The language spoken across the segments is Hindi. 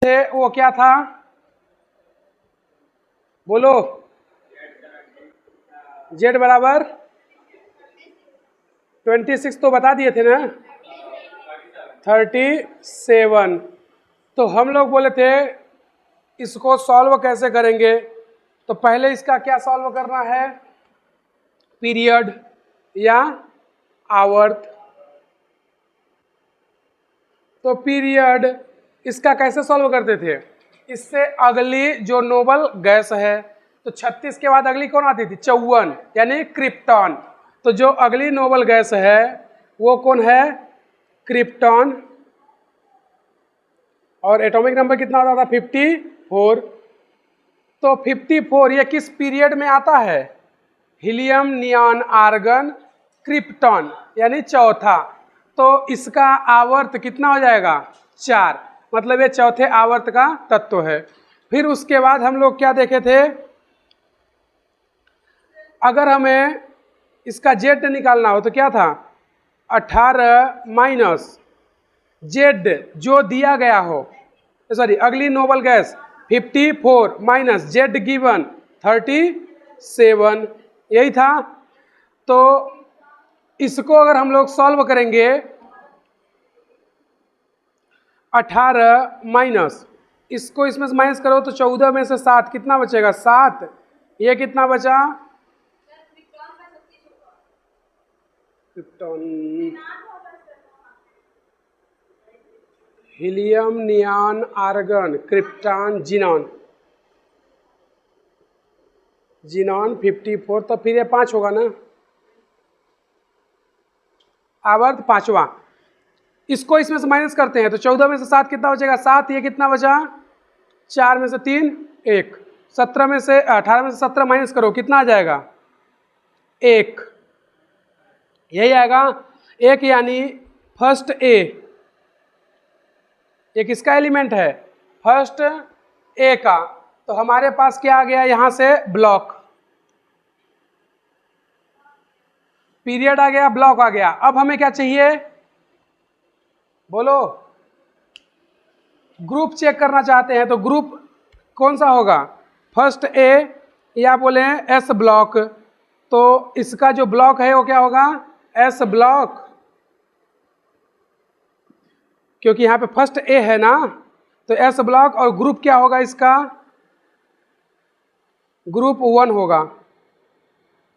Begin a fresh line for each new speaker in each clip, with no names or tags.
थे वो क्या था, बोलो। जेड बराबर 26 तो बता दिए थे ना, 37। तो हम लोग बोले थे इसको सॉल्व कैसे करेंगे, तो पहले इसका क्या सॉल्व करना है, पीरियड या आवर्त। तो पीरियड इसका कैसे सॉल्व करते थे, इससे अगली जो नोबल गैस है, तो 36 के बाद अगली कौन आती थी, 54 यानी क्रिप्टॉन। तो जो अगली नोबल गैस है वो कौन है, क्रिप्टॉन। और एटॉमिक नंबर कितना होता था, 54। तो 54 ये किस पीरियड में आता है, हीलियम, नियॉन, आर्गन, क्रिप्टॉन यानी चौथा। तो इसका आवर्त कितना हो जाएगा, 4, मतलब ये चौथे आवर्त का तत्व है। फिर उसके बाद हम लोग क्या देखे थे, अगर हमें इसका जेड निकालना हो तो क्या था, 18 माइनस जेड जो दिया गया हो, सॉरी अगली noble gas 54 minus Z given 37, यही था। तो इसको अगर हम लोग सॉल्व करेंगे, 18 माइनस इसको इसमें से माइनस करो तो 14 में से 7 कितना बचेगा, 7। ये कितना बचा, krypton, helium, neon, argon, krypton, xenon, 54। तो फिर ये 5 होगा ना, आवर्त 5वां। इसको इसमें से माइनस करते हैं तो 14 में से 7 कितना बचेगा, 7। ये कितना बचा, 4 में से 3 1, 17 में से 18 में से 17 माइनस करो कितना आ जाएगा, 1। यही आएगा 1, यानी फर्स्ट ए, ये किसका एलिमेंट है, फर्स्ट ए का। तो हमारे पास क्या आ गया, यहां से ब्लॉक, पीरियड आ गया, ब्लॉक आ गया। अब हमें क्या चाहिए, बोलो, ग्रुप चेक करना चाहते हैं तो ग्रुप कौन सा होगा, फर्स्ट ए या बोले एस ब्लॉक। तो इसका जो ब्लॉक है वो क्या होगा, एस ब्लॉक, क्योंकि यहाँ पे फर्स्ट ए है ना, तो एस ब्लॉक। और ग्रुप क्या होगा इसका, ग्रुप 1 होगा,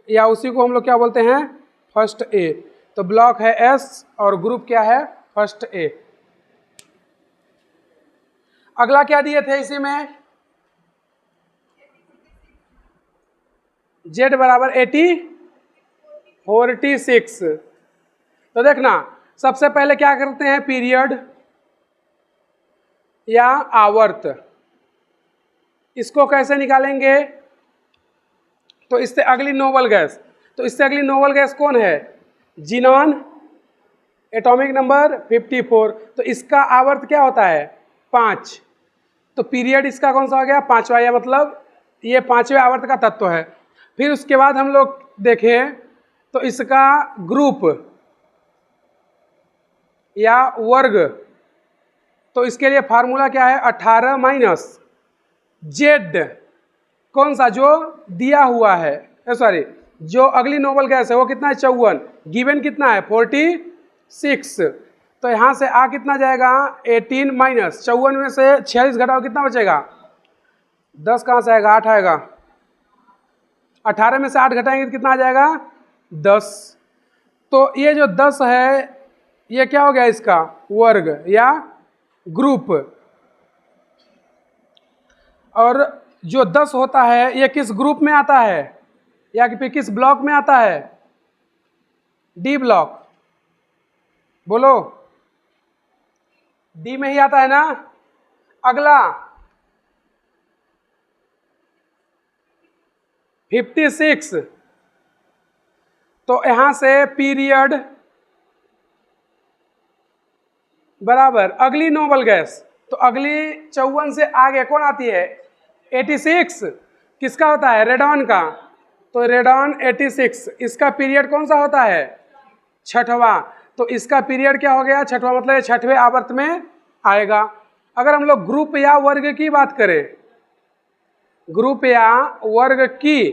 या उसी को हम लोग क्या बोलते हैं, फर्स्ट ए। तो ब्लॉक है एस और ग्रुप क्या है, फर्स्ट ए। अगला क्या दिए थे इसी में, जेड बराबर 46। तो देखना सबसे पहले क्या करते हैं, पीरियड या आवर्त, इसको कैसे निकालेंगे, तो इससे अगली नोबल गैस, तो इससे अगली नोबल गैस कौन है, जिनॉन, एटॉमिक नंबर 54। तो इसका आवर्त क्या होता है, 5। तो पीरियड इसका कौन सा हो गया, 5वां, या मतलब ये 5वें आवर्त का तत्व है। फिर उसके बाद हम लोग देखें तो इसका ग्रुप या वर्ग, तो इसके लिए फार्मूला क्या है, 18 माइनस जेड, कौन सा, जो दिया हुआ है, सॉरी जो अगली नोबल गैस है वो कितना है, 54, गिवन कितना है, 46। तो यहाँ से आ कितना जाएगा, 18 माइनस 54 में से 46 घटाओ कितना बचेगा, 10 कहाँ से आएगा, 8 आएगा। 18 में से 8 घटाएंगे तो कितना आ जाएगा, 10। तो ये जो 10 है ये क्या हो गया, इसका वर्ग या ग्रुप। और जो 10 होता है ये किस ग्रुप में आता है, या फिर किस ब्लॉक में आता है, डी ब्लॉक, बोलो, डी में ही आता है ना। अगला 56, तो यहां से पीरियड बराबर अगली नोबल गैस, तो अगली 54 से आगे कौन आती है, 86, किसका होता है, रेडॉन का। तो रेडॉन 86, इसका पीरियड कौन सा होता है, 6वां। तो इसका पीरियड क्या हो गया, 6वां, मतलब 6वें आवर्त में आएगा। अगर हम लोग ग्रुप या वर्ग की बात करें, ग्रुप या वर्ग की,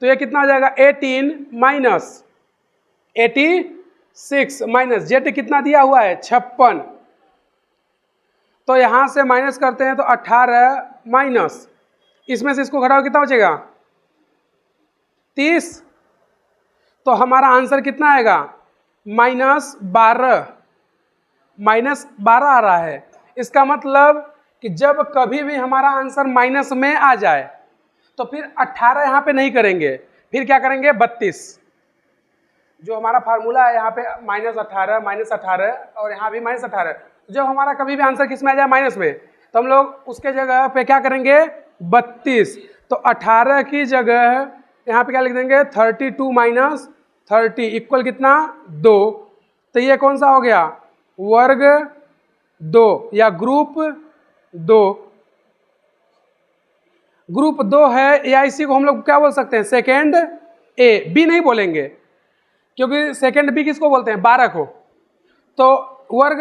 तो ये कितना हो जाएगा 18 माइनस 86 माइनस जेड कितना दिया हुआ है 56, तो यहां से माइनस करते हैं तो 18 माइनस, इसमें से इसको घटाओ कितना बचेगा 30, तो हमारा आंसर कितना आएगा -12, -12 आ रहा है। इसका मतलब कि जब कभी भी हमारा आंसर माइनस में आ जाए तो फिर 18 यहाँ पे नहीं करेंगे, फिर क्या करेंगे 32, जो हमारा फार्मूला है यहाँ पे -18 और यहाँ भी -18, जब हमारा कभी भी आंसर किस में आ जाए माइनस में, तो हम लोग उसके जगह पे क्या करेंगे 32, तो 18 की जगह यहाँ पे क्या लिख देंगे 32 माइनस 30 इक्वल कितना 2, तो ये कौन सा हो गया वर्ग 2 या ग्रुप 2। ग्रुप 2 है या इसी को हम लोग क्या बोल सकते हैं सेकेंड ए, बी नहीं बोलेंगे क्योंकि सेकेंड बी किसको बोलते हैं 12 को, तो वर्ग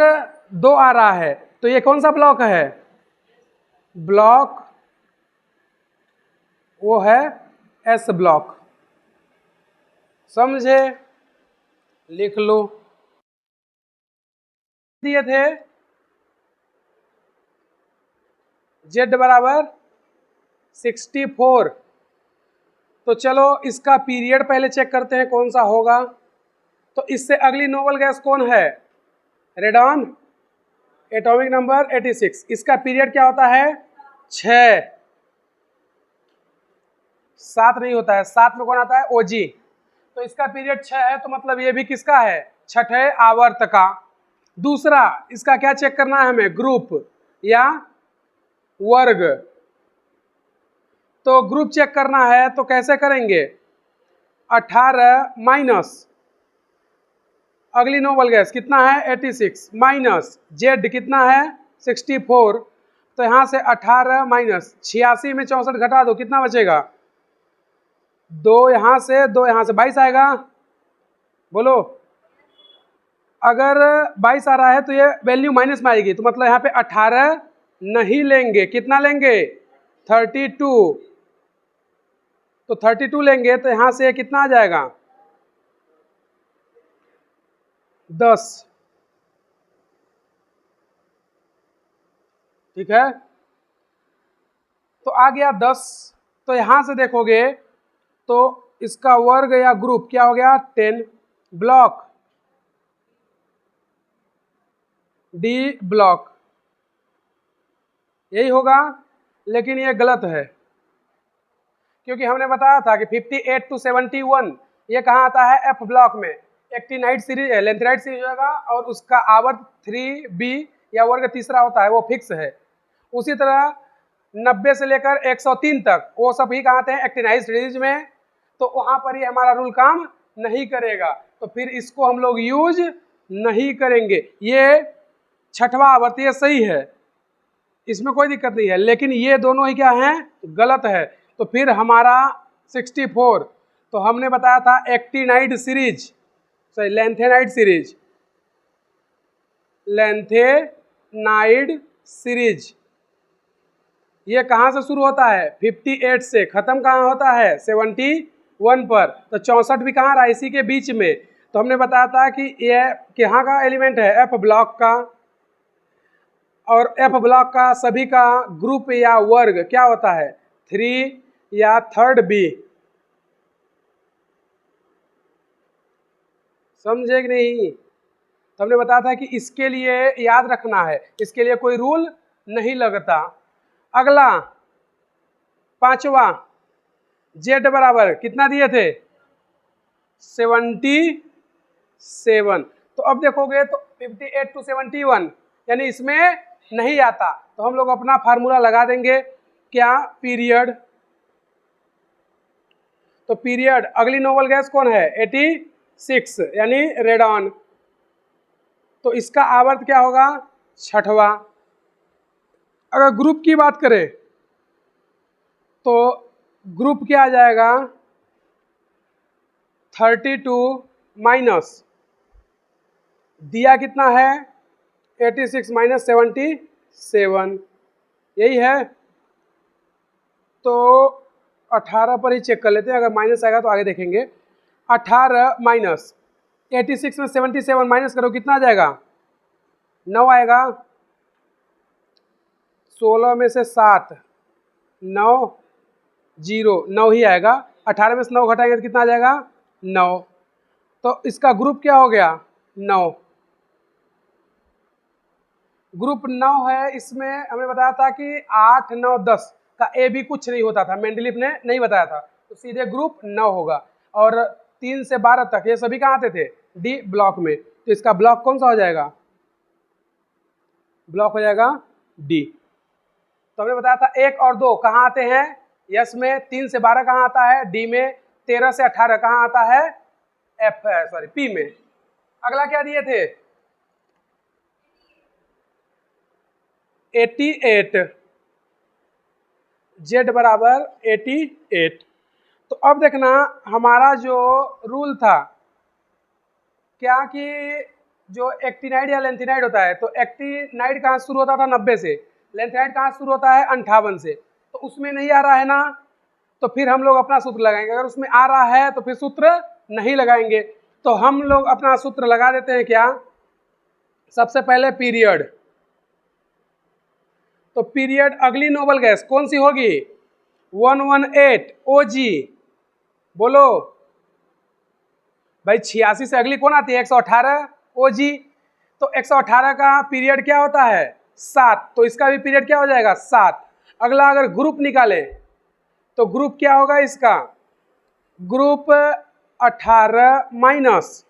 2 आ रहा है, तो ये कौन सा ब्लॉक है ब्लॉक, वो है एस ब्लॉक, समझे, लिख लो। दिए थे जेड बराबर 64, तो चलो इसका पीरियड पहले चेक करते हैं कौन सा होगा। तो इससे अगली नोबल गैस कौन है रेडॉन, एटॉमिक नंबर 86, इसका पीरियड क्या होता है 6, 7 नहीं होता है, 7 में कौन आता है ओजी, तो इसका पीरियड 6 है, तो मतलब ये भी किसका है छठे आवर्त का। दूसरा इसका क्या चेक करना है हमें ग्रुप या वर्ग, तो ग्रुप चेक करना है तो कैसे करेंगे 18 माइनस अगली नोबल गैस कितना है 86 माइनस जेड कितना है 64, तो यहाँ से 18 माइनस 86 में 64 घटा दो कितना बचेगा 2 यहाँ से 2 यहाँ से 22 आएगा, बोलो अगर 22 आ रहा है तो ये वैल्यू माइनस में आएगी, तो मतलब यहाँ पे 18 नहीं लेंगे, कितना लेंगे 32, तो 32 लेंगे तो यहाँ से कितना आ जाएगा 10, ठीक है, तो आ गया 10, तो यहाँ से देखोगे तो इसका वर्ग या ग्रुप क्या हो गया 10, ब्लॉक डी ब्लॉक, यही होगा, लेकिन ये गलत है क्योंकि हमने बताया था कि 58 to 71 ये कहाँ आता है एफ ब्लॉक में, एक्टिनाइट सीरीज है, लेंथेनाइट सीरीज होगा और उसका आवर्त 3b या वर्ग तीसरा होता है, वो फिक्स है। उसी तरह 90 से लेकर 103 तक वो सब ही कहाँ आते हैं एक्टिनाइट सीरीज में, तो वहाँ पर ये हमारा रूल काम नहीं करेगा, तो फिर इसको हम लोग यूज नहीं करेंगे। ये छठवां आवर्त ये सही है, इसमें कोई दिक्कत नहीं है, लेकिन ये दोनों ही क्या हैं गलत है, तो फिर हमारा 64, तो हमने बताया था actinide series sorry lanthanide series, lanthanide series ये कहाँ से शुरू होता है 58 से, खत्म कहाँ होता है 71 पर, तो 64 भी कहाँ रहा इसी के बीच में, तो हमने बताया था कि ये कहाँ का एलिमेंट है एफ ब्लॉक का, और एफ ब्लॉक का सभी का ग्रुप या वर्ग क्या होता है 3 या थर्ड बी, समझे कि नहीं, तो हमने बताया था कि इसके लिए याद रखना है, इसके लिए कोई रूल नहीं लगता। अगला पांचवा जेड बराबर कितना दिए थे 77, तो अब देखोगे तो 58 to 71 यानी इसमें नहीं आता, तो हम लोग अपना फार्मूला लगा देंगे क्या पीरियड, तो पीरियड अगली नोबल गैस कौन है 86 यानी रेडॉन, तो इसका आवर्त क्या होगा छठवा। अगर ग्रुप की बात करें तो ग्रुप क्या आ जाएगा 32 माइनस दिया कितना है 86 माइनस 7, यही है। तो 18 पर ही चेक कर लेते हैं, अगर माइनस आएगा तो आगे देखेंगे। 18 माइनस 86 में 77 माइनस करो, कितना आ जाएगा? 9 आएगा। 16 में से 7, 9, 0, 9 ही आएगा। 18 में से 9 घटाएंगे तो कितना आ जाएगा? 9। तो इसका ग्रुप क्या हो गया? 9। ग्रुप 9 है। इसमें हमने बताया था कि 8, 9, 10 का ए बी कुछ नहीं होता था, मेंडलीफ ने नहीं बताया था, तो सीधे ग्रुप 9 होगा। और 3 से 12 तक ये सभी कहाँ आते थे? डी ब्लॉक में। तो इसका ब्लॉक कौन सा हो जाएगा? ब्लॉक हो जाएगा डी। तो हमने बताया था 1 और 2 कहाँ आते हैं? यस में। 3 से 12 कहाँ आता है? डी में। 13 से 18 कहाँ आता है? पी में। अगला क्या दिए थे? 88, जेड बराबर 88। तो अब देखना हमारा जो रूल था क्या कि जो एक्टिनाइड या लेंथिनाइड होता है, तो एक्टिनाइड कहाँ शुरू होता था? 90 से। लेंथिनाइड कहाँ शुरू होता है? 58 से। तो उसमें नहीं आ रहा है ना, तो फिर हम लोग अपना सूत्र लगाएंगे। अगर उसमें आ रहा है तो फिर सूत्र नहीं लगाएंगे। तो हम लोग अपना सूत्र लगा देते हैं। क्या? सबसे पहले पीरियड। तो पीरियड अगली नोबल गैस कौन सी होगी? 118 OG। बोलो भाई, 86 से अगली कौन आती है? 118 OG। तो 118 का पीरियड क्या होता है? 7। तो इसका भी पीरियड क्या हो जाएगा? 7। अगला अगर ग्रुप निकाले तो ग्रुप क्या होगा इसका? ग्रुप 18 माइनस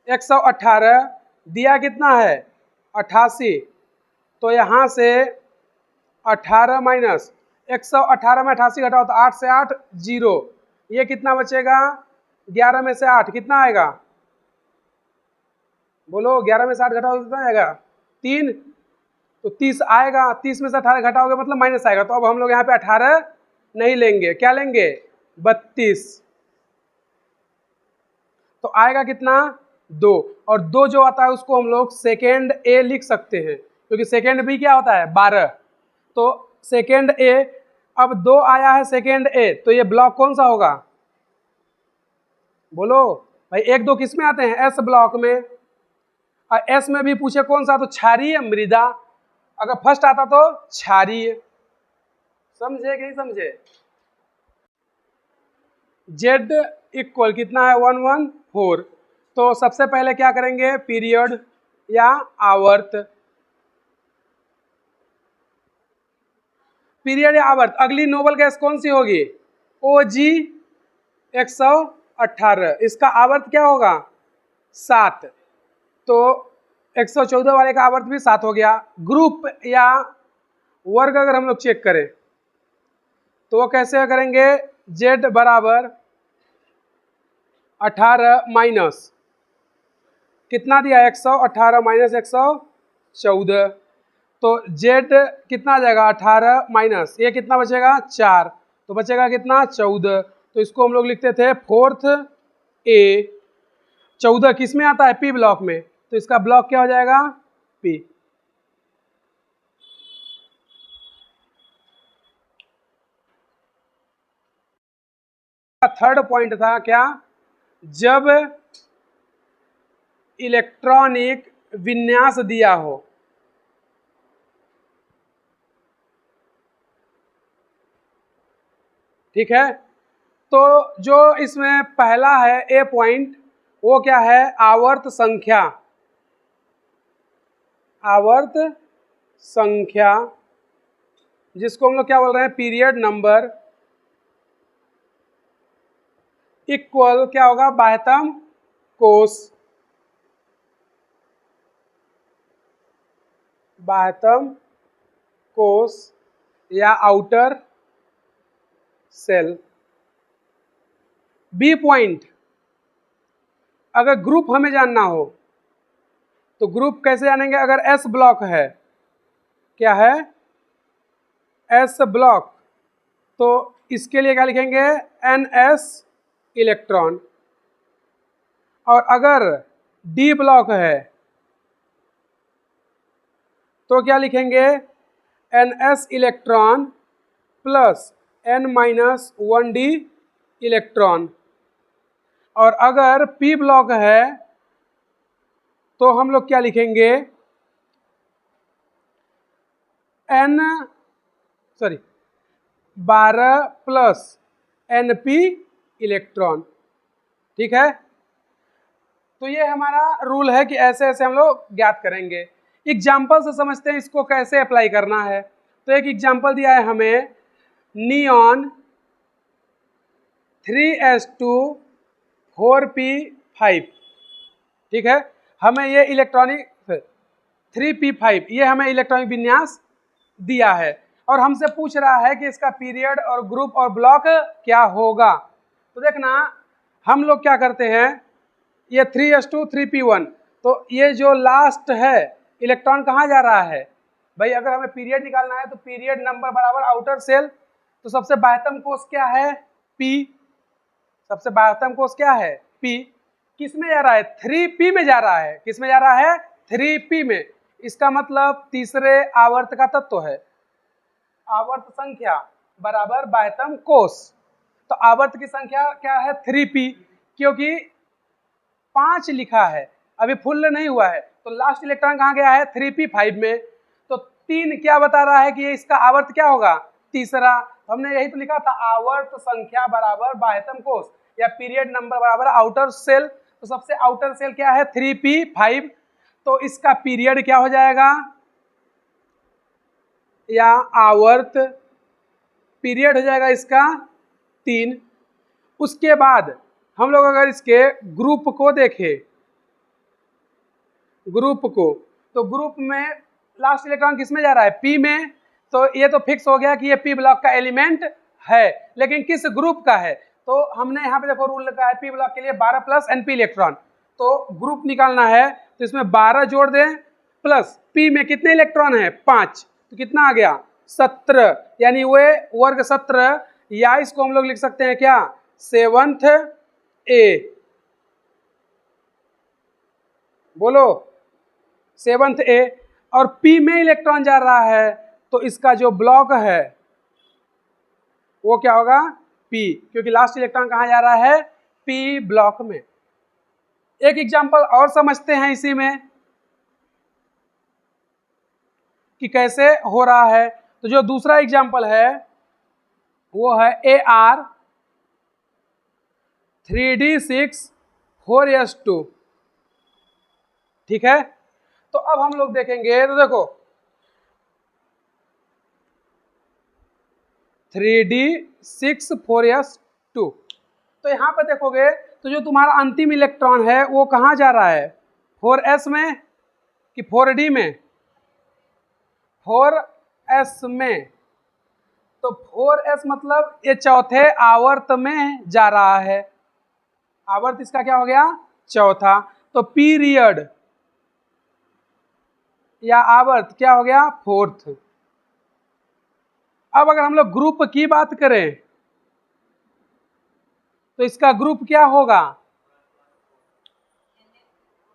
118 दिया कितना है? 88। तो यहाँ से 18 माइनस 118 में 88 घटाओ तो 8 से 8 0। ये कितना बचेगा? 11 में से 8 कितना आएगा? बोलो 11 में से 8 घटाओ कितना आएगा? 3। तो 30 आएगा। 30 में से 18 घटाओगे मतलब माइनस आएगा। तो अब हम लोग यहाँ पे 18 नहीं लेंगे, क्या लेंगे? 32। तो आएगा कितना? 2। और 2 जो आता है उसको हम लोग सेकेंड ए लिख सकते हैं, क्योंकि सेकेंड बी क्या होता है? 12। तो सेकेंड ए, अब 2 आया है सेकेंड ए, तो ये ब्लॉक कौन सा होगा? बोलो भाई, 1, 2 किस में आते हैं? एस ब्लॉक में। और एस में भी पूछे कौन सा, तो क्षारीय मृदा। अगर फर्स्ट आता तो क्षारीय। समझे कि नहीं समझे? जेड इक्वल कितना है? 114। तो सबसे पहले क्या करेंगे? पीरियड या आवर्त। पीरियड या आवर्त। अगली नोबल गैस कौन सी होगी? OG 118। इसका आवर्त क्या होगा? 7। तो 114 वाले का आवर्त भी 7 हो गया। ग्रुप या वर्ग अगर हम लोग चेक करें तो वो कैसे करेंगे? जेड बराबर 18 माइनस कितना दिया? 118 माइनस 114। तो जेड कितना आ जाएगा? 18 माइनस ये कितना बचेगा? 4। तो बचेगा कितना? 14। तो इसको हम लोग लिखते थे 4th ए। 14 किस में आता है? पी ब्लॉक में। तो इसका ब्लॉक क्या हो जाएगा? पी। थर्ड पॉइंट था क्या? जब इलेक्ट्रॉनिक विन्यास दिया हो, ठीक है, तो जो इसमें पहला है ए पॉइंट, वो क्या है? आवर्त संख्या। आवर्त संख्या जिसको हम लोग क्या बोल रहे हैं? पीरियड नंबर इक्वल क्या होगा? बाह्यतम कोष। बाह्यतम कोष या आउटर सेल। बी पॉइंट, अगर ग्रुप हमें जानना हो तो ग्रुप कैसे जानेंगे? अगर एस ब्लॉक है, क्या है? एस ब्लॉक, तो इसके लिए क्या लिखेंगे? NS electron. और अगर डी ब्लॉक है तो क्या लिखेंगे, NS electron plus N-1D electron. और अगर P ब्लॉक है तो हम लोग क्या लिखेंगे, 12 प्लस NP इलेक्ट्रॉन। ठीक है, तो ये हमारा रूल है कि ऐसे ऐसे हम लोग ज्ञात करेंगे। एग्जाम्पल से समझते हैं इसको कैसे अप्लाई करना है। तो एक एग्जाम्पल दिया है हमें, नियॉन 3s2 4p5। ठीक है, हमें ये इलेक्ट्रॉनिक 3p5 ये हमें इलेक्ट्रॉनिक विन्यास दिया है और हमसे पूछ रहा है कि इसका पीरियड और ग्रुप और ब्लॉक क्या होगा। तो देखना, हम लोग क्या करते हैं, ये 3s2 3p1, तो ये जो लास्ट है इलेक्ट्रॉन कहाँ जा रहा है भाई, अगर हमें पीरियड निकालना है तो पीरियड नंबर बराबर आउटर सेल, तो सबसे बाह्यतम कोष क्या है, p। सबसे बाह्यतम कोष क्या है, p। किस में जा रहा है, 3p में जा रहा है। किस में जा रहा है, 3p में। इसका मतलब तीसरे आवर्त का तत्व है, आवर्त संख्या बराबर बाह्यतम कोष। तो आवर्त की संख्या क्या है, 3p, क्योंकि 5 लिखा है, अभी फुल नहीं हुआ है, तो लास्ट इलेक्ट्रॉन कहाँ गया है, 3p5 में। तो 3 क्या बता रहा है कि इसका आवर्त क्या होगा, तीसरा। तो हमने यही तो लिखा था, आवर्त संख्या बराबर बाह्यतम कोष या पीरियड नंबर बराबर आउटर सेल। तो सबसे आउटर सेल क्या है, 3p5, तो इसका पीरियड क्या हो जाएगा, या आवर्त पीरियड हो जाएगा इसका 3। उसके बाद हम लोग अगर इसके ग्रुप को देखें, ग्रुप को, तो ग्रुप में लास्ट इलेक्ट्रॉन किस में जा रहा है, p में। तो ये तो फिक्स हो गया कि ये p ब्लॉक का एलिमेंट है, लेकिन किस ग्रुप का है। तो हमने यहाँ पे देखो रूल लगा है, p ब्लॉक के लिए 12 प्लस NP इलेक्ट्रॉन। तो ग्रुप निकालना है तो इसमें 12 जोड़ दें, प्लस p में कितने इलेक्ट्रॉन है, 5, तो कितना आ गया, 17, यानी वे वर्ग 17, या इसको हम लोग लिख सकते हैं क्या, 7th A। बोलो 7th A। और P में इलेक्ट्रॉन जा रहा है तो इसका जो ब्लॉक है वो क्या होगा, P, क्योंकि लास्ट इलेक्ट्रॉन कहाँ जा रहा है, P ब्लॉक में। एक एग्जांपल और समझते हैं इसी में कि कैसे हो रहा है। तो जो दूसरा एग्जांपल है वो है AR 3D6 4s2। ठीक है, तो अब हम लोग देखेंगे, तो देखो 3D6 4s2, तो यहाँ पर देखोगे तो जो तुम्हारा अंतिम इलेक्ट्रॉन है वो कहाँ जा रहा है, 4s में कि 4d में, 4s में। तो 4s मतलब ये चौथे आवर्त में जा रहा है, आवर्त इसका क्या हो गया, चौथा। तो पीरियड या आवर्त क्या हो गया, 4th। अब अगर हम लोग ग्रुप की बात करें तो इसका ग्रुप क्या होगा,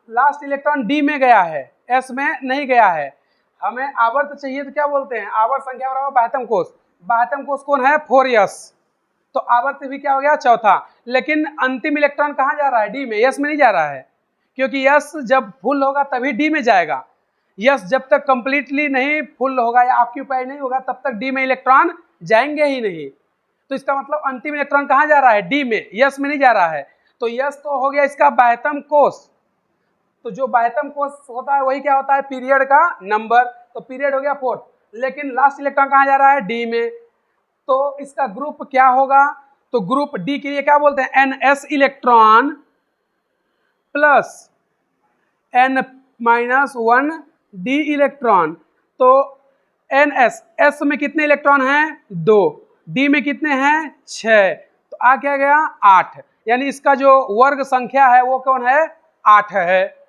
लास्ट इलेक्ट्रॉन D में गया है, S में नहीं गया है। हमें आवर्त चाहिए तो क्या बोलते हैं, आवर्त संख्या बराबर बाह्यतम कोष। बाह्यतम कोष कौन है, 4s, तो आवर्त भी क्या हो गया, चौथा। लेकिन अंतिम इलेक्ट्रॉन कहाँ जा रहा है, D में, S में नहीं जा रहा है, क्योंकि S जब फुल होगा तभी D में जाएगा। S जब तक कंप्लीटली नहीं फुल होगा या ऑक्यूपाई नहीं होगा तब तक D में इलेक्ट्रॉन जाएंगे ही नहीं। तो इसका मतलब अंतिम इलेक्ट्रॉन कहाँ जा रहा है, D में, S में नहीं जा रहा है। तो S तो हो गया इसका बाह्यतम कोष। तो जो बाह्यतम कोष होता है वही क्या होता है, पीरियड का नंबर। तो पीरियड हो गया 4, लेकिन लास्ट इलेक्ट्रॉन कहाँ जा रहा है, D में। तो इसका ग्रुप क्या होगा, तो ग्रुप D के लिए क्या बोलते हैं, NS electron plus N-1D electron. तो NS, S में कितने इलेक्ट्रॉन हैं, 2, D में कितने हैं, 6, तो आ क्या गया, 8, यानी इसका जो वर्ग संख्या है वो कौन है, 8 है।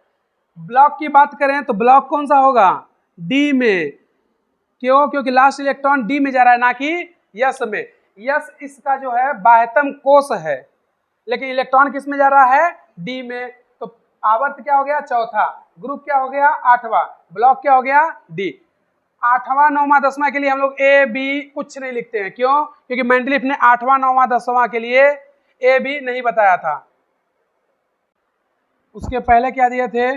ब्लॉक की बात करें तो ब्लॉक कौन सा होगा, D में, क्यों, क्योंकि लास्ट इलेक्ट्रॉन D में जा रहा है ना कि S में। S इसका जो है बाह्यतम कोष है, लेकिन इलेक्ट्रॉन किस में जा रहा है, D में। तो आवर्त क्या हो गया, चौथा, ग्रुप क्या हो गया, 8वां, ब्लॉक क्या हो गया, D। 8वां 9वां 10वां के लिए हम लोग ए बी कुछ नहीं लिखते हैं, क्यों? क्योंकि मेंडलीफ ने 8वां 9वां 10वां के लिए ए बी नहीं बताया था। उसके पहले क्या दिए थे?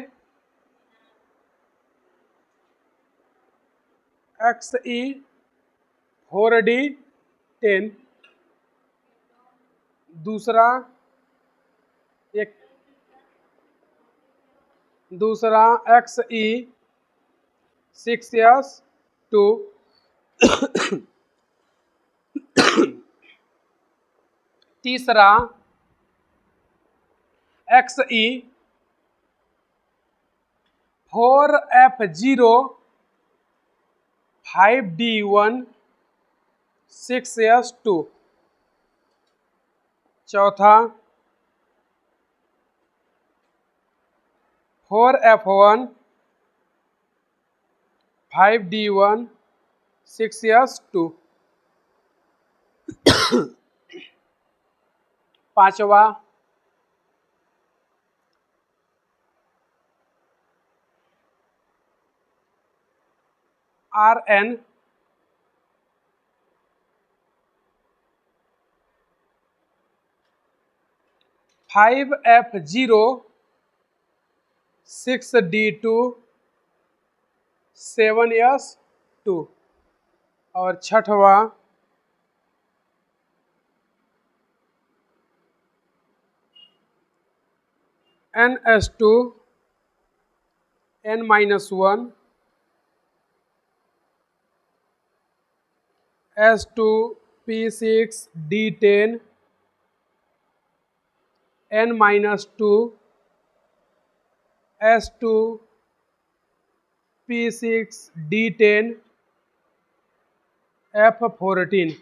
XE 4D 10, दूसरा XE 6S 2, तीसरा XE 4F0 5D1 6S2, चौथा 4F1 5D1 6S2, पांचवा RN 5F0 6D2 7S2, और छठवा NS2 N-1 S2 P6 D10 N-2 S2 P6 D10 F14।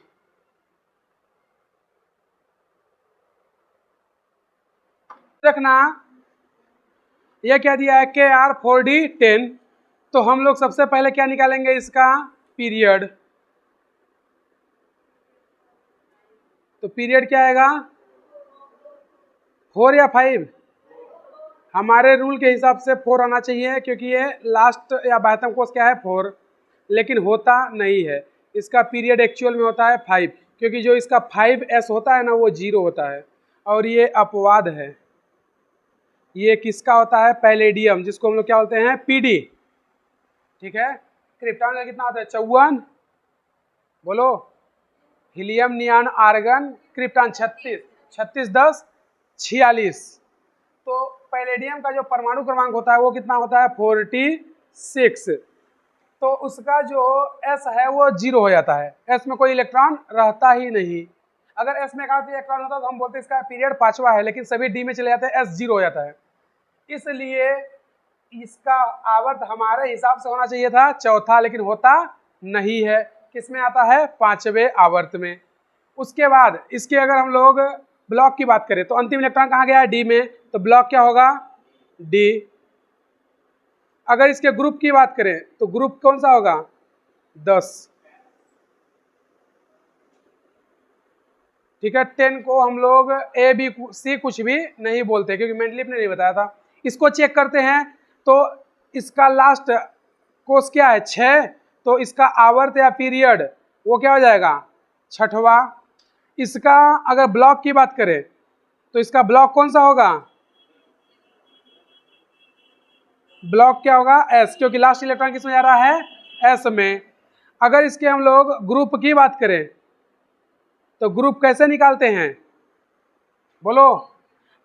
देखना यह क्या दिया है? KR4D10। तो हम लोग सबसे पहले क्या निकालेंगे? इसका पीरियड। तो पीरियड क्या आएगा? 4 या 5? हमारे रूल के हिसाब से 4 आना चाहिए, क्योंकि ये लास्ट या 72वां कोर्स क्या है? 4, लेकिन होता नहीं है। इसका पीरियड एक्चुअल में होता है 5, क्योंकि जो इसका 5S होता है ना, वो 0 होता है, और ये अपवाद है। ये किसका होता है? पैलेडियम, जिसको हम लोग क्या बोलते हैं? PD। ठीक है। क्रिप्टॉन का कितना होता है? 54। बोलो। Helium, neon, argon, krypton 36, 36 10 46। तो पैलेडियम का जो परमाणु क्रमांक होता है वो कितना होता है? 46। तो उसका जो S है वो 0 हो जाता है। S में कोई इलेक्ट्रॉन रहता ही नहीं। अगर S में एक इलेक्ट्रॉन होता तो हम बोलते इसका पीरियड 5वां है, लेकिन सभी D में चले जाते हैं, S 0 हो जाता है। इसलिए इसका आवर्त हमारे हिसाब से होना चाहिए था 4था, लेकिन होता नहीं है। किसमें आता है? 5वें आवर्त में। उसके बाद इसके अगर हम लोग ब्लॉक की बात करें तो अंतिम इलेक्ट्रॉन कहाँ गया है? D में। तो ब्लॉक क्या होगा? D। अगर इसके ग्रुप की बात करें तो ग्रुप कौन सा होगा? 10। ठीक है। 10 को हम लोग A B C कुछ भी नहीं बोलते, क्योंकि मेंडलीफ ने नहीं बताया था। इसको चेक करते हैं तो इसका लास्ट कोर्स क्या है? 6। तो इसका आवर्त या पीरियड वो क्या हो जाएगा? 6वां। इसका अगर ब्लॉक की बात करें तो इसका ब्लॉक कौन सा होगा? ब्लॉक क्या होगा? S, क्योंकि लास्ट इलेक्ट्रॉन किस में जा रहा है? S में। अगर इसके हम लोग ग्रुप की बात करें तो ग्रुप कैसे निकालते हैं? बोलो।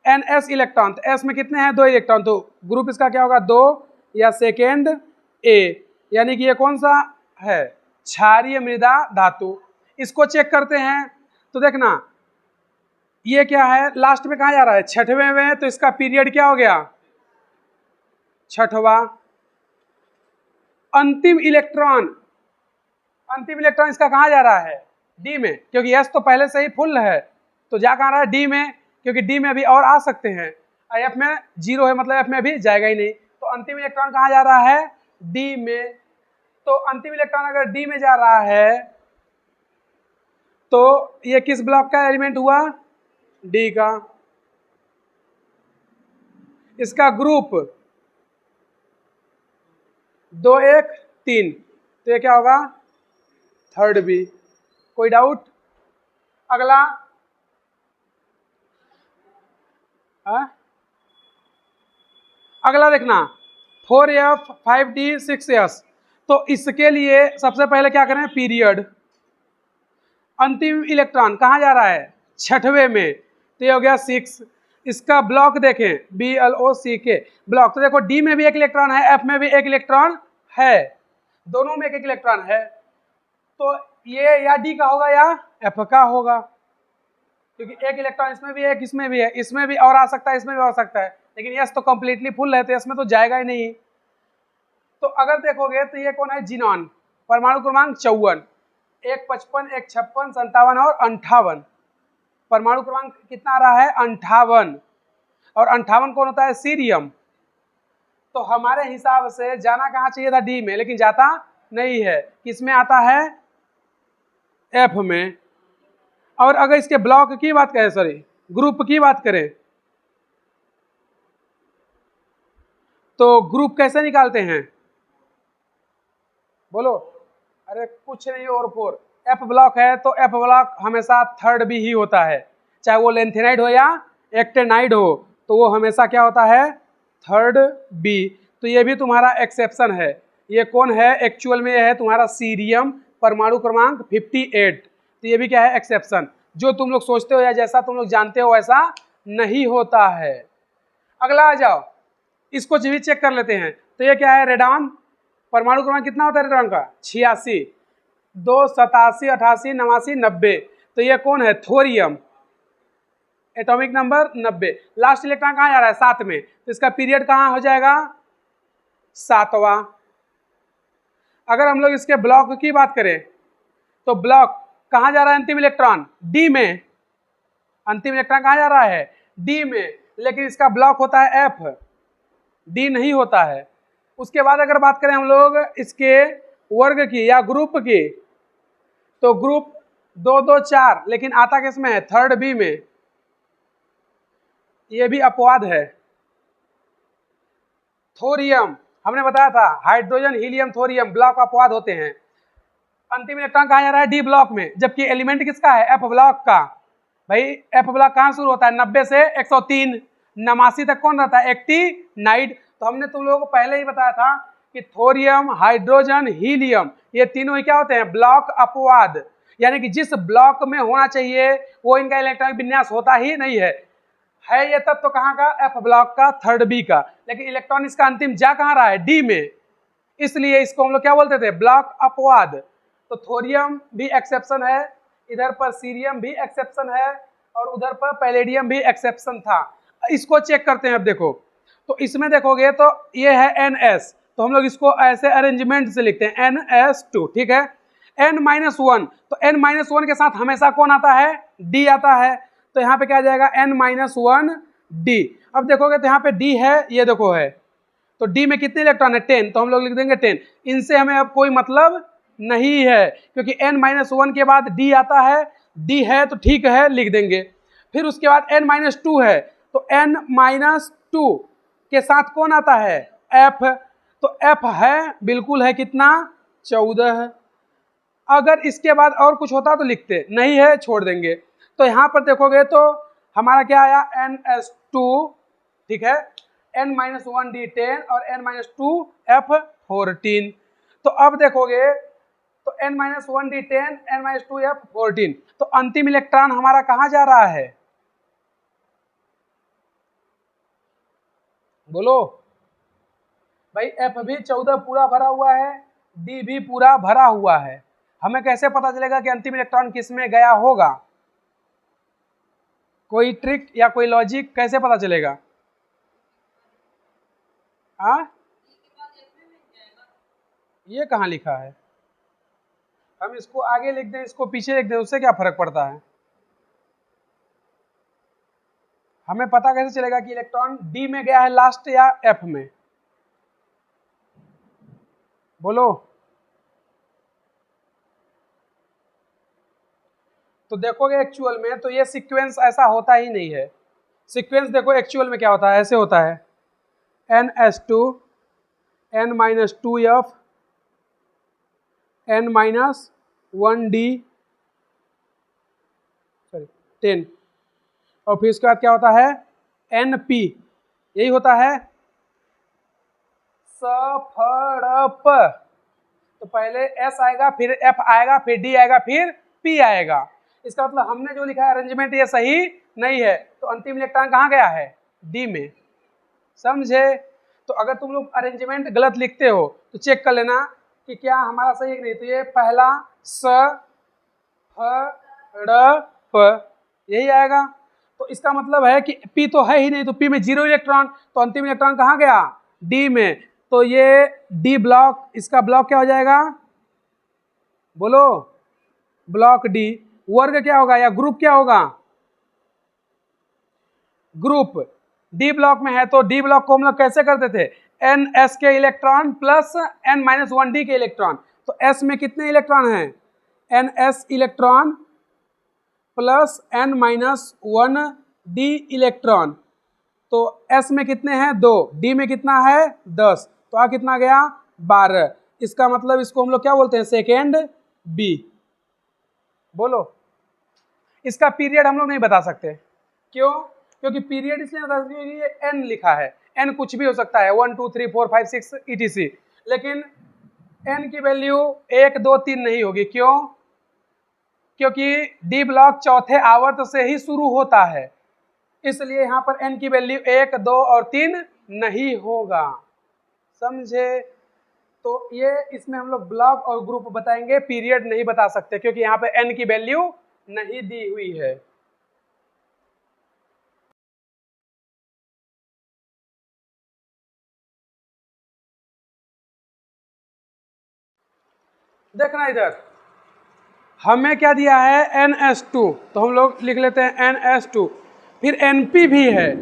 NS इलेक्ट्रॉन, तो S में कितने हैं? 2 इलेक्ट्रॉन। तो ग्रुप इसका क्या होगा? 2 या सेकेंड A, यानी कि ये कौन सा है? क्षारीय मृदा धातु। इसको चेक करते हैं तो देखना ये क्या है? लास्ट में कहाँ जा रहा है? 6वें में। तो इसका पीरियड क्या हो गया? 6वां। अंतिम इलेक्ट्रॉन इसका कहाँ जा रहा है? D में, क्योंकि S तो पहले से ही फुल है, तो जा कहाँ रहा है? D में, क्योंकि D में अभी और आ सकते हैं। F में 0 है, मतलब F में भी जाएगा ही नहीं। तो अंतिम इलेक्ट्रॉन कहाँ जा रहा है? D में। तो अंतिम इलेक्ट्रॉन अगर D में जा रहा है तो ये किस ब्लॉक का एलिमेंट हुआ? D का। इसका ग्रुप 2 1 3, तो ये क्या होगा, थर्ड बी। कोई डाउट? अगला अगला देखना 4F 5D 6S। तो इसके लिए सबसे पहले क्या करें, पीरियड। अंतिम इलेक्ट्रॉन कहाँ जा रहा है, छठवें में, तो ये हो गया 6। इसका ब्लॉक देखें BLOCK ब्लॉक, तो देखो डी में भी एक इलेक्ट्रॉन है, एफ में भी एक इलेक्ट्रॉन है, दोनों में एक एक इलेक्ट्रॉन है, तो ये या डी का होगा या एफ का होगा, क्योंकि एक इलेक्ट्रॉन इसमें भी है, इसमें भी है, इसमें भी और आ सकता है, इसमें भी आ सकता है, लेकिन यस तो कंप्लीटली फुल है, तो इसमें तो जाएगा ही नहीं। तो अगर देखोगे तो ये कौन है, जिनॉन, परमाणु क्रमांक 54, 1 55 1 56 57 और 58। परमाणु क्रमांक कितना आ रहा है, 58, और 58 कौन होता है, सीरियम। तो हमारे हिसाब से जाना कहाँ चाहिए था, डी में, लेकिन जाता नहीं है, किसमें आता है, एफ में। और अगर इसके ब्लॉक की बात करें, सॉरी ग्रुप की बात करें, तो ग्रुप कैसे निकालते हैं, बोलो? अरे कुछ नहीं, और 4 एफ ब्लॉक है तो एफ ब्लॉक हमेशा थर्ड बी ही होता है, चाहे वो लेंथेनाइड हो या एक्टेनाइड हो, तो वो हमेशा क्या होता है, थर्ड बी। तो ये भी तुम्हारा एक्सेप्शन है। ये कौन है, एक्चुअल में ये है तुम्हारा सीरियम, परमाणु क्रमांक 58। तो ये भी क्या है, एक्सेप्शन। जो तुम लोग सोचते हो या जैसा तुम लोग जानते हो वैसा नहीं होता है। अगला आ जाओ, इसको भी चेक कर लेते हैं। तो ये क्या है, रेडॉन, परमाणु क्रमांक कितना होता है रेडॉन का, 86, 2 87 88 89 90। तो ये कौन है, thorium, atomic number 90। Last electron कहाँ जा रहा है, 7 में, तो इसका पीरियड कहाँ हो जाएगा, 7वां। अगर हम लोग इसके ब्लॉक की बात करें, तो ब्लॉक कहाँ जा रहा है, अंतिम इलेक्ट्रॉन डी में, अंतिम इलेक्ट्रॉन कहाँ जा रहा है, डी में, लेकिन इसका ब्लॉक होता है एफ, डी नहीं होता है। उसके बाद अगर बात करें हम लोग इसके वर्ग की या ग्रुप की, तो ग्रुप 2 2 4, लेकिन आता किसमें है, थर्ड बी में। ये भी अपवाद है। थोरियम हमने बताया था, हाइड्रोजन हीलियम थोरियम ब्लॉक अपवाद होते हैं। अंतिम इलेक्ट्रॉन कहाँ जा रहा है, डी ब्लॉक में, जबकि एलिमेंट किसका है, एफ ब्लॉक का। भाई एफ ब्लॉक कहाँ शुरू होता है, 90 से 103, 89 तक कौन रहता है, एक्टिनाइड। तो हमने तुम लोगों को पहले ही बताया था कि थोरियम, हाइड्रोजन, हीलियम, ये तीनों ही क्या होते हैं, ब्लॉक अपवाद, यानी कि जिस ब्लॉक में होना चाहिए वो इनका इलेक्ट्रॉनिक विन्यास होता ही नहीं है ये तत्व तो कहाँ का, एफ ब्लॉक का, थर्ड बी का, लेकिन इलेक्ट्रॉन इसका अंतिम जा कहाँ रहा है, डी में, इसलिए इसको हम लोग क्या बोलते थे, ब्लॉक अपवाद। तो थोरियम भी एक्सेप्शन है, इधर पर सीरियम भी एक्सेप्शन है, और उधर पर पैलेडियम भी एक्सेप्शन था। इसको चेक करते हैं। अब देखो, तो इसमें देखोगे तो ये है NS, तो हम लोग इसको ऐसे अरेंजमेंट से लिखते हैं NS2, ठीक है। N-1, तो N-1 के साथ हमेशा कौन आता है, D आता है, तो यहाँ पे क्या आ जाएगा, N-1D। अब देखोगे तो यहाँ पे D है, ये देखो है, तो D में कितने इलेक्ट्रॉन है, 10, तो हम लोग लिख देंगे 10। इनसे हमें अब कोई मतलब नहीं है, क्योंकि N-1 के बाद D आता है, D है तो ठीक है, लिख देंगे। फिर उसके बाद N-2 है, तो N-2 के साथ कौन आता है, F, तो F है, बिल्कुल है, कितना, 14। अगर इसके बाद और कुछ होता तो लिखते, नहीं है छोड़ देंगे। तो यहाँ पर देखोगे तो हमारा क्या आया, NS2, ठीक है, N-1D 10 और N-2 F14। तो अब देखोगे तो N-1D 10, N-2 F14, तो अंतिम इलेक्ट्रॉन हमारा कहाँ जा रहा है, बोलो भाई। F भी 14 पूरा भरा हुआ है, D भी पूरा भरा हुआ है, हमें कैसे पता चलेगा कि अंतिम इलेक्ट्रॉन किस में गया होगा, कोई ट्रिक या कोई लॉजिक, कैसे पता चलेगा, हाँ? ये कहाँ लिखा है, हम इसको आगे लिख दें, इसको पीछे लिख दें, उससे क्या फर्क पड़ता है, हमें पता कैसे चलेगा कि इलेक्ट्रॉन डी में गया है लास्ट या एफ में, बोलो। तो देखोगे एक्चुअल में तो ये सीक्वेंस ऐसा होता ही नहीं है। सीक्वेंस देखो एक्चुअल में क्या होता है, ऐसे होता है, NS2 N-2F n minus 1d sorry 10, और फिर उसके बाद क्या होता है np, यही होता है सफड़प। तो पहले s आएगा, फिर f आएगा, फिर d आएगा, फिर p आएगा। इसका मतलब हमने जो लिखा है अरेंजमेंट ये सही नहीं है, तो अंतिम इलेक्ट्रॉन कहाँ गया है, d में। समझे? तो अगर तुम लोग अरेंजमेंट गलत लिखते हो तो चेक कर लेना कि क्या हमारा सही है कि नहीं। तो ये पहला स फ ड़ प यही आएगा। तो इसका मतलब है कि p तो है ही नहीं, तो p में 0 इलेक्ट्रॉन, तो अंतिम इलेक्ट्रॉन कहाँ गया, d में। तो ये d ब्लॉक, इसका ब्लॉक क्या हो जाएगा, बोलो, ब्लॉक d। वर्ग क्या होगा या ग्रुप क्या होगा, ग्रुप। डी ब्लॉक में है तो डी ब्लॉक को हम लोग कैसे करते थे, एन एस के electron plus n minus 1d के इलेक्ट्रॉन। तो एस में कितने इलेक्ट्रॉन हैं, n s electron plus n minus 1d electron. तो एस में कितने हैं 2, डी में कितना है 10, तो आ कितना गया 12। इसका मतलब इसको हम लोग क्या बोलते हैं, सेकेंड बी। बोलो, इसका पीरियड हम लोग नहीं बता सकते, क्यों, क्योंकि पीरियड इसलिए बता सकते क्योंकि ये n लिखा है, n कुछ भी हो सकता है 1 2 3 4 5 6 etc, लेकिन n की वैल्यू 1 2 3 नहीं होगी। क्यों, क्योंकि डी ब्लॉक चौथे आवर्त से ही शुरू होता है, इसलिए यहाँ पर n की वैल्यू 1 2 और 3 नहीं होगा। समझे? तो ये इसमें हम लोग ब्लॉक और ग्रुप बताएंगे, पीरियड नहीं बता सकते क्योंकि यहाँ पे n की वैल्यू नहीं दी हुई है। देखना इधर, हमें क्या दिया है NS2, तो हम लोग लिख लेते हैं NS2। फिर NP भी है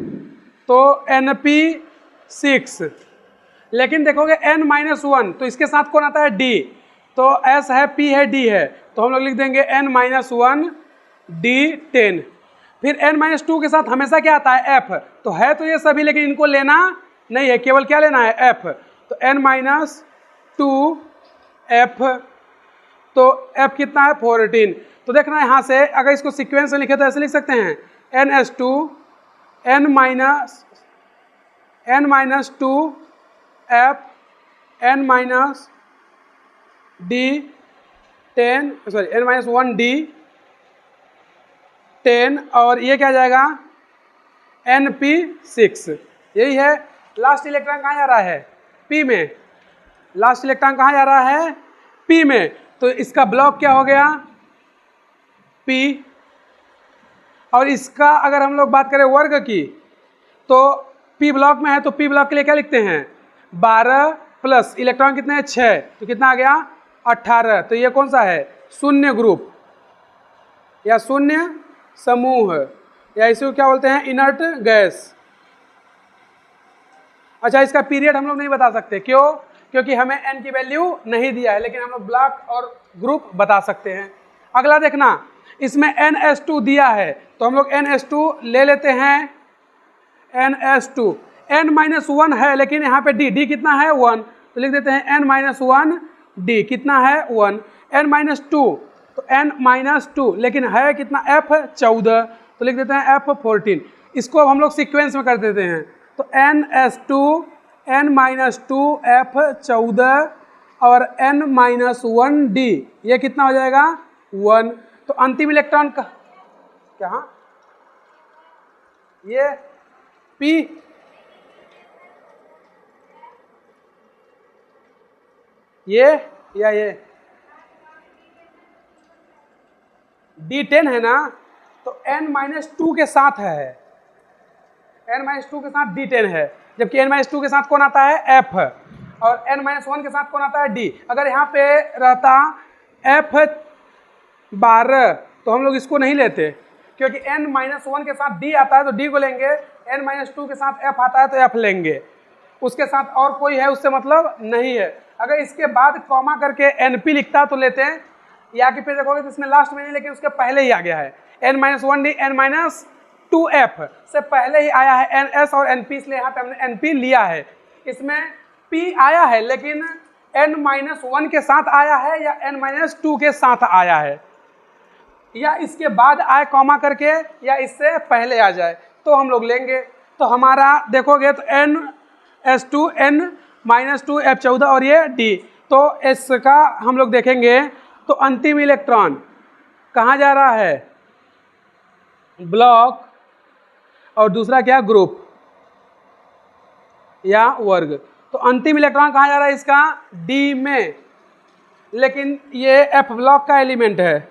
तो NP6, लेकिन देखोगे N-1 तो इसके साथ कौन आता है D, तो S है P है D है, तो हम लोग लिख देंगे N-1 D10। फिर N-2 के साथ हमेशा क्या आता है F, तो है तो ये सभी लेकिन इनको लेना नहीं है, केवल क्या लेना है F। तो N-2 F, तो F कितना है 14। तो देखना यहाँ से अगर इसको सीक्वेंस में लिखे तो ऐसे लिख सकते हैं NS2 N-2 F N-D10 sorry N-1D 10, और ये क्या जाएगा NP6। यही है। लास्ट इलेक्ट्रॉन कहाँ जा रहा है, P में। लास्ट इलेक्ट्रॉन कहाँ जा रहा है, P में। तो इसका ब्लॉक क्या हो गया P, और इसका अगर हम लोग बात करें वर्ग की तो P ब्लॉक में है, तो P ब्लॉक के लिए क्या लिखते हैं 12 प्लस इलेक्ट्रॉन कितने हैं 6, तो कितना आ गया 18। तो ये कौन सा है, शून्य ग्रुप या शून्य समूह, या इसे क्या बोलते हैं इनर्ट गैस। अच्छा, इसका पीरियड हम लोग नहीं बता सकते, क्यों, क्योंकि हमें n की वैल्यू नहीं दिया है, लेकिन हम लोग ब्लॉक और ग्रुप बता सकते हैं। अगला देखना, इसमें NS2 दिया है तो हम लोग NS2 ले लेते हैं। NS2 N-1 है लेकिन यहाँ पे D कितना है 1, तो लिख देते हैं N-1 D कितना है 1। N-2 तो N-2 लेकिन है कितना F14, तो लिख देते हैं F14। इसको अब हम लोग सीक्वेंस में कर देते हैं, तो NS2 N-2 F14 और N-1D ये कितना हो जाएगा 1। तो अंतिम इलेक्ट्रॉन का क्या, ये P, ये या ये D10 है ना, तो N-2 के साथ है, N-2 के साथ D10 है, जबकि N-2 के साथ कौन आता है F, और N-1 के साथ कौन आता है D। अगर यहाँ पे रहता F12 तो हम लोग इसको नहीं लेते, क्योंकि N-1 के साथ D आता है तो D को लेंगे, N-2 के साथ F आता है तो F लेंगे, उसके साथ और कोई है उससे मतलब नहीं है। अगर इसके बाद कॉमा करके NP लिखता तो लेते हैं, या कि फिर देखोगे तो इसमें लास्ट में नहीं लेकिन उसके पहले ही आ गया है N-1D N-2F से पहले ही आया है NS और NP, इसलिए यहाँ पे हमने NP लिया है। इसमें P आया है लेकिन n-1 के साथ आया है या n-2 के साथ आया है, या इसके बाद आए कॉमा करके, या इससे पहले आ जाए, तो हम लोग लेंगे। तो हमारा देखोगे तो n-2 n-2 F14 और ये d, तो इसका हम लोग देखेंगे तो अंतिम इलेक्ट्रॉन कहाँ जा रहा है, ब्लॉक, और दूसरा क्या, ग्रुप या वर्ग। तो अंतिम इलेक्ट्रॉन कहाँ जा रहा है इसका, डी में, लेकिन ये एफ ब्लॉक का एलिमेंट है,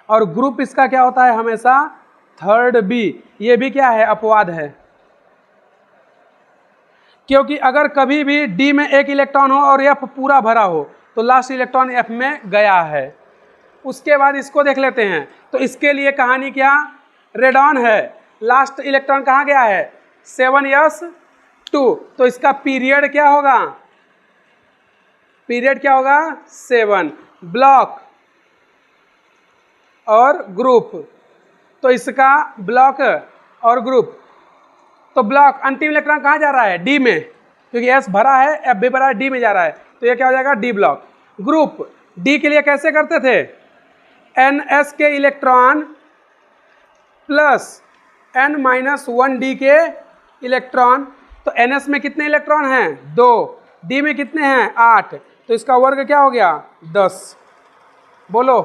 और ग्रुप इसका क्या होता है हमेशा, थर्ड बी। ये भी क्या है, अपवाद है, क्योंकि अगर कभी भी डी में एक इलेक्ट्रॉन हो और एफ पूरा भरा हो तो लास्ट इलेक्ट्रॉन एफ में गया है। उसके बाद इसको देख लेते हैं, तो इसके लिए कहानी क्या, रेडॉन है, लास्ट इलेक्ट्रॉन कहाँ गया है, 7s2, तो इसका पीरियड क्या होगा, पीरियड क्या होगा 7, ब्लॉक और ग्रुप, तो इसका ब्लॉक और ग्रुप, तो ब्लॉक अंतिम इलेक्ट्रॉन कहाँ जा रहा है, डी में, क्योंकि एस भरा है, एफ भी भरा है, डी में जा रहा है, तो ये क्या हो जाएगा, डी ब्लॉक। ग्रुप डी के लिए कैसे करते थे, एनएस के इलेक्ट्रॉन प्लस n-1 डी के इलेक्ट्रॉन, तो एनएस में कितने इलेक्ट्रॉन हैं, 2, डी में कितने हैं, 8, तो इसका वर्ग क्या हो गया, 10। बोलो